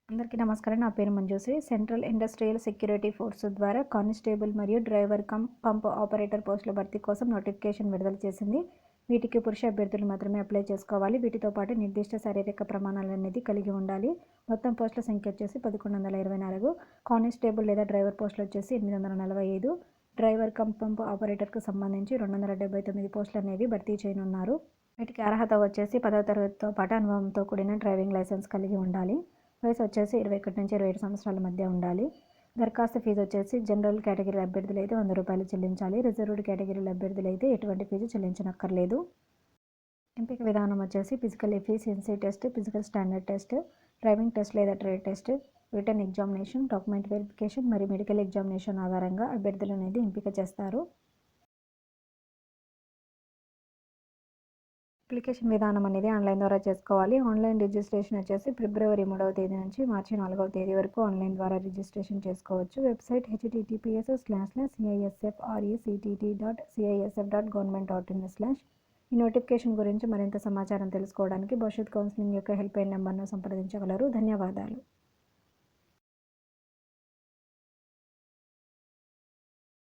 అందరికీ నమస్కారం. నా పేరు Manjushree. Central industrial security force ద్వారా కానిస్టేబుల్ మరియు డ్రైవర్ పంప్ ఆపరేటర్ పోస్టుల భర్తీ కోసం నోటిఫికేషన్ విడుదల చేసింది. వీటికి పురుష అభ్యర్థులు మాత్రమే అప్లై చేసుకోవాలి. వీటితో పాటు నిర్దిష్ట శారీరక ప్రమాణాలు అనేది కలిగి ఉండాలి. మొత్తం పోస్టుల సంఖ్య వచ్చేసి 1124. కానిస్టేబుల్ లేదా డ్రైవర్ పోస్టులు వచ్చేసి 845. డ్రైవర్ పంప్ ఆపరేటర్కు సంబంధించి 279 పోస్టులు అనేవి భర్తీ చేయనున్నారు. వీటికి అర్హత వచ్చేసి 10వ తరగతితో పాటు అనుభవంతో కూడిన డ్రైవింగ్ లైసెన్స్ కలిగి ఉండాలి. వయసు వచ్చేసి 21 నుంచి 27 సంవత్సరాల మధ్య ఉండాలి. దరఖాస్తు ఫీజు వచ్చేసి జనరల్ కేటగిరీ అభ్యర్థులు అయితే ₹100 చెల్లించాలి. రిజర్వ్డ్ కేటగిరీల అభ్యర్థులు అయితే ఎటువంటి ఫీజు చెల్లించనక్కర్లేదు. ఎంపిక విధానం వచ్చేసి physical efficiency test, physical standard test, driving test లేదా trade test, written examination, document verification మరియు మెడికల్ ఎగ్జామినేషన్ ఆధారంగా అభ్యర్థులు అనేది ఎంపిక చేస్తారు. అప్లికేషన్ విధానం అనేది ఆన్లైన్ ద్వారా చేసుకోవాలి. ఆన్లైన్ రిజిస్ట్రేషన్ వచ్చేసి ఫిబ్రవరి 3వ తేదీ నుంచి మార్చి 4వ తేదీ వరకు ఆన్లైన్ ద్వారా రిజిస్ట్రేషన్ చేసుకోవచ్చు. వెబ్సైట్ https://cissfrectt.cisf.government.in/ ఈ నోటిఫికేషన్ గురించి మరింత సమాచారం తెలుసుకోవడానికి భవిష్యత్ కౌన్సిలింగ్ యొక్క హెల్ప్ లైన్ నెంబర్ను సంప్రదించగలరు. ధన్యవాదాలు.